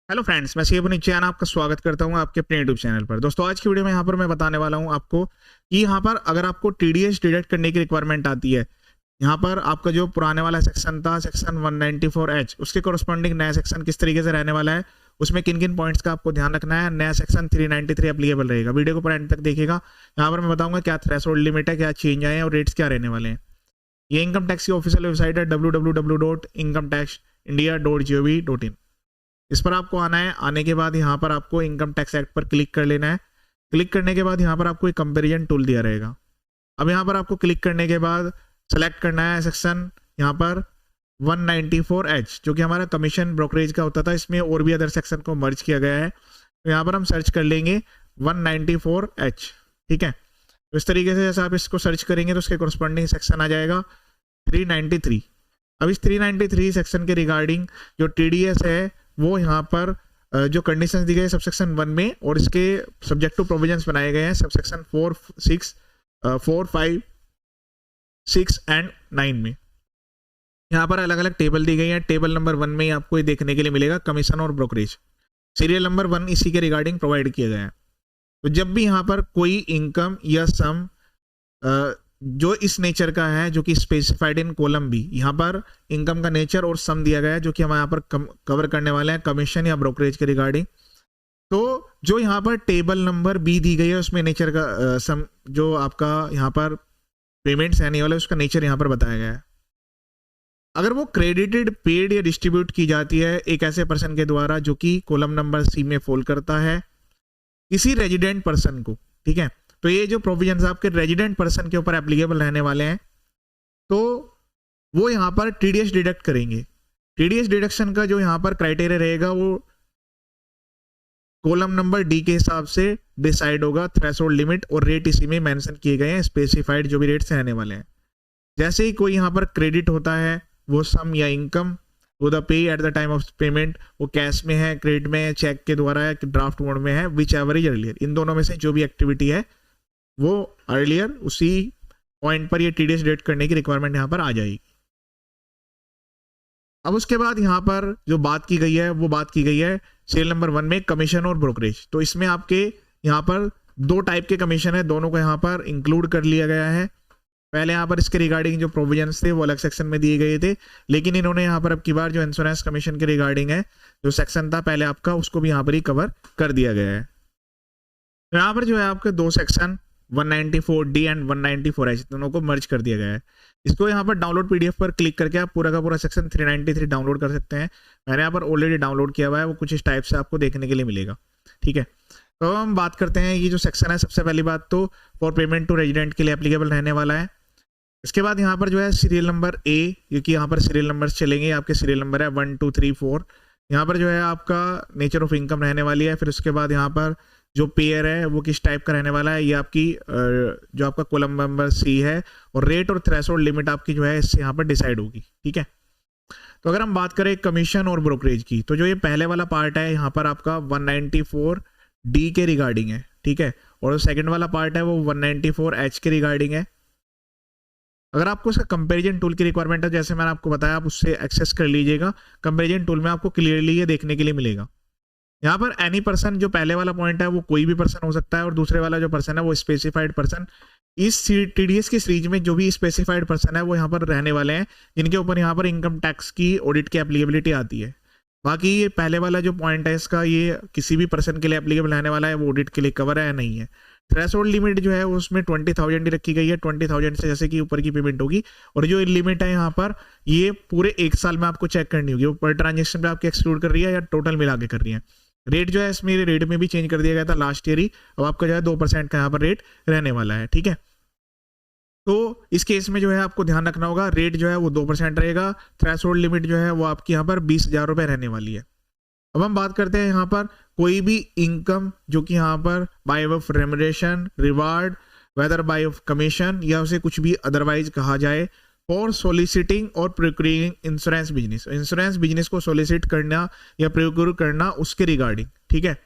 Hello friends, मैं CA Puneet आपका स्वागत करता हूं आपके अपने यूट्यूब चैनल पर। दोस्तों, आज की वीडियो में यहाँ पर मैं बताने वाला हूं आपको कि यहाँ पर अगर आपको टीडीएस डिडक्ट करने की रिक्वायरमेंट आती है, यहाँ पर आपका जो पुराने वाला सेक्शन था, सेक्शन 194H, उसके कोरस्पॉन्डिंग नया सेक्शन किस तरीके से रहने वाला है, उसमें किन किन पॉइंट्स का आपको ध्यान रखना है। नया सेक्शन 393 एप्लीकेबल रहेगा। वीडियो को पूरा एंड तक देखिएगा। यहाँ पर मैं बताऊंगा क्या थ्रेशोल्ड लिमिट है, क्या चेंज आए हैं और रेट्स क्या रहने वाले हैं। ये इनकम टैक्स की ऑफिशियल वेबसाइट है www.incometaxindia.gov.in। इस पर आपको आना है। आने के बाद यहाँ पर आपको इनकम टैक्स एक्ट पर क्लिक कर लेना है। क्लिक करने के बाद यहाँ पर आपको एक कंपैरिजन टूल दिया रहेगा। अब यहाँ पर आपको क्लिक करने के बाद सेलेक्ट करना है सेक्शन यहाँ पर 194H, जो कि हमारा कमीशन ब्रोकरेज का होता था। इसमें और भी अदर सेक्शन को मर्ज किया गया है। तो यहाँ पर हम सर्च कर लेंगे 194H। ठीक है, तो इस तरीके से जैसे आप इसको सर्च करेंगे तो उसके कोरस्पॉन्डिंग सेक्शन आ जाएगा 393। अब इस 393 सेक्शन के रिगार्डिंग जो टीडीएस है वो यहाँ पर जो कंडीशंस दी गई है सबसेक्शन 1 में, और इसके सब्जेक्ट टू प्रोविजंस बनाए गए हैं सबसेक्शन 4, 6, 4, 5, 6 एंड 9 में। यहाँ पर अलग अलग टेबल दी गई है। टेबल नंबर 1 में आपको ये देखने के लिए मिलेगा कमीशन और ब्रोकरेज। सीरियल नंबर 1 इसी के रिगार्डिंग प्रोवाइड किया गया है। तो जब भी यहाँ पर कोई इनकम या सम जो इस नेचर का है, जो कि स्पेसिफाइड इन कॉलम बी, यहाँ पर इनकम का नेचर और सम दिया गया है, जो कि हम यहाँ पर कवर करने वाले हैं कमीशन या ब्रोकरेज के रिगार्डिंग। तो जो यहाँ पर टेबल नंबर बी दी गई है उसमें नेचर का सम, जो आपका यहाँ पर पेमेंट्स आने वाले उसका नेचर यहाँ पर बताया गया है। अगर वो क्रेडिटेड, पेड या डिस्ट्रीब्यूट की जाती है एक ऐसे पर्सन के द्वारा जो कि कॉलम नंबर सी में फॉल करता है किसी रेजिडेंट पर्सन को, ठीक है, तो ये जो प्रोविजंस आपके रेजिडेंट पर्सन के ऊपर एप्लीकेबल रहने वाले हैं, तो वो यहाँ पर टीडीएस डिडक्ट करेंगे। टीडीएस डिडक्शन का जो यहाँ पर क्राइटेरिया रहेगा वो कॉलम नंबर डी के हिसाब से डिसाइड होगा। थ्रेशोल्ड लिमिट और रेट इसी में मेंशन किए गए हैं, स्पेसिफाइड जो भी रेट्स रहने वाले हैं। जैसे ही कोई यहाँ पर क्रेडिट होता है, वो सम या इनकम वो the pay at the time of payment, वो कैश में है, क्रेडिट में है, चेक के द्वारा है, ड्राफ्ट मोड में है, विच एवर इज अर्लियर, इन दोनों में से जो भी एक्टिविटी है वो अर्लियर उसी पॉइंट पर ये टीडीएस डिडक्ट करने की रिक्वायरमेंट यहाँ पर आ जाएगी। अब उसके बाद यहाँ पर जो बात की गई है वो बात की गई है सीरियल नंबर 1 में कमीशन और ब्रोकरेज। तो इसमें आपके यहाँ पर दो टाइप के कमीशन है, दोनों को यहाँ पर इंक्लूड कर लिया गया है। पहले यहाँ पर इसके रिगार्डिंग जो प्रोविजंस थे वो अलग सेक्शन में दिए गए थे, लेकिन इन्होंने यहाँ पर अब की बार जो इंश्योरेंस कमीशन के रिगार्डिंग है जो सेक्शन था पहले आपका, उसको भी यहाँ पर ही कवर कर दिया गया है। तो यहाँ पर जो है आपके दो सेक्शन 194D एंड 194H दोनों को मर्ज कर दिया गया है। इसको यहाँ पर डाउनलोड पीडीएफ पर क्लिक करके आप पूरा का पूरा सेक्शन 393 डाउनलोड कर सकते हैं। मैंने यहाँ पर ऑलरेडी डाउनलोड किया हुआ है, वो कुछ इस टाइप से आपको देखने के लिए मिलेगा। ठीक है, तो हम बात करते हैं ये जो सेक्शन है, सबसे पहली बात तो फॉर पेमेंट टू रेजिडेंट के लिए एप्लीकेबल रहने वाला है। इसके बाद यहाँ पर जो है सीरियल नंबर ए, क्योंकि यहाँ पर सीरियल नंबर चलेंगे, आपके सीरियल नंबर है 1, 2, 3, 4। यहाँ पर जो है आपका नेचर ऑफ इनकम रहने वाली है। फिर उसके बाद यहाँ पर जो पेयर है वो किस टाइप का रहने वाला है, ये आपकी जो आपका कॉलम नंबर सी है, और रेट और थ्रेशोल्ड लिमिट आपकी जो है इससे यहाँ पर डिसाइड होगी। ठीक है, तो अगर हम बात करें कमीशन और ब्रोकरेज की, तो जो ये पहले वाला पार्ट है यहाँ पर आपका 194D के रिगार्डिंग है। ठीक है, और जो सेकंड वाला पार्ट है वो 194H के रिगार्डिंग है। अगर आपको इसका कंपैरिजन टूल की रिक्वायरमेंट है, जैसे मैंने आपको बताया, आप उससे एक्सेस कर लीजिएगा। कंपैरिजन टूल में आपको क्लियरली ये देखने के लिए मिलेगा। यहाँ पर एनी पर्सन, जो पहले वाला पॉइंट है वो कोई भी पर्सन हो सकता है, और दूसरे वाला जो पर्सन है वो स्पेसिफाइड पर्सन। इस टीडीएस की सीरीज में जो भी स्पेसिफाइड पर्सन है वो यहाँ पर रहने वाले हैं, जिनके ऊपर यहाँ पर इनकम टैक्स की ऑडिट की एप्लीकेबिलिटी आती है। बाकी ये पहले वाला जो पॉइंट है इसका, ये किसी भी पर्सन के लिए एप्लीकेबल रहने वाला है, वो ऑडिट के लिए कवर है या नहीं है। थ्रेशोल्ड लिमिट जो है उसमें 20,000 ही रखी गई है। 20,000 से जैसे कि ऊपर की पेमेंट होगी, और जो लिमिट है यहाँ पर ये पूरे एक साल में आपको चेक करनी होगी, वो पर ट्रांजेक्शन पे आपकी एक्सक्लूड कर रही है या टोटल मिला के कर रही है। रेट जो है इसमें रेट में भी चेंज कर दिया गया था लास्ट ईयर ही। अब आपका जो है 2% का यहाँ पर रेट रहने वाला है। ठीक है, तो इस केस में जो है आपको ध्यान रखना होगा, रेट जो है वो 2% रहेगा। थ्रेशोल्ड लिमिट जो है वो आपकी यहाँ पर 20,000 रुपये रहने वाली है। अब हम बात करते हैं यहाँ पर कोई भी इनकम जो कि यहाँ पर by of remuneration, reward, whether by of commission या उसे कुछ भी अदरवाइज कहा जाए, फॉर सोलिसिटिंग और procuring insurance business, insurance business को सोलिसिट करना या प्रोक्यूर करना उसके रिगार्डिंग। ठीक है,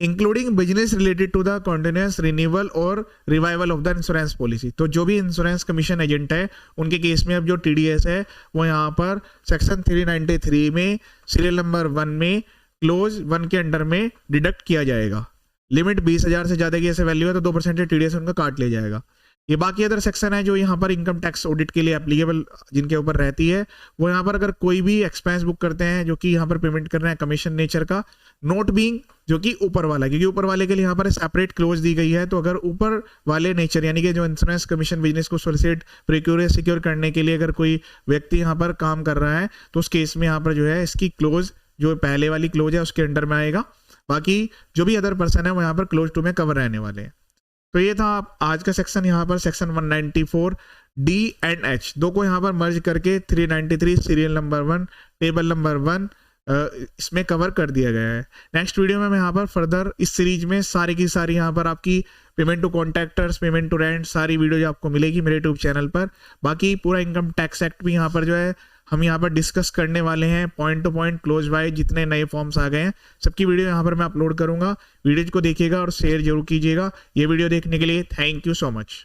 including business related to the continuous renewal और revival of the insurance policy. तो जो भी इंश्योरेंस कमीशन एजेंट है उनके केस में अब जो टीडीएस है वो यहाँ पर सेक्शन 393 में सीरियल नंबर 1 में क्लोज 1 के अंडर में डिडक्ट किया जाएगा। लिमिट 20,000 से ज़्यादा की ऐसे वैल्यू है तो 2% TDS उनका काट लिया जाएगा। ये बाकी अदर सेक्शन है जो यहाँ पर इनकम टैक्स ऑडिट के लिए एप्लीकेबल जिनके ऊपर रहती है, वो यहाँ पर अगर कोई भी एक्सपेंस बुक करते हैं जो कि यहाँ पर पेमेंट कर रहे हैं कमीशन नेचर का, नोट बीइंग जो कि ऊपर वाला, क्योंकि ऊपर वाले के लिए यहाँ पर सेपरेट क्लोज दी गई है। तो अगर ऊपर वाले नेचर यानी कि जो इंश्योरेंस कमीशन बिजनेस को सोलिसिट प्रोक्योर सिक्योर करने के लिए अगर कोई व्यक्ति यहाँ पर काम कर रहा है तो उस केस में यहाँ पर जो है इसकी क्लोज जो पहले वाली क्लोज है उसके अंडर में आएगा। बाकी जो भी अदर पर्सन है वो यहाँ पर क्लोज 2 में कवर रहने वाले हैं। तो ये था आज का सेक्शन, यहाँ पर सेक्शन 194 D एंड H दो को यहाँ पर मर्ज करके 393 सीरियल नंबर 1 टेबल नंबर 1 इसमें कवर कर दिया गया है। नेक्स्ट वीडियो में मैं यहाँ पर फर्दर इस सीरीज में सारी की सारी यहाँ पर आपकी payment to contractors, payment to rent, सारी वीडियो जो आपको मिलेगी मेरे यूट्यूब चैनल पर। बाकी पूरा इनकम टैक्स एक्ट भी यहाँ पर जो है हम यहाँ पर डिस्कस करने वाले हैं, point two point close wise जितने नए फॉर्म्स आ गए हैं सबकी वीडियो यहाँ पर मैं अपलोड करूंगा। वीडियो को देखिएगा और शेयर जरूर कीजिएगा। ये वीडियो देखने के लिए थैंक यू सो मच।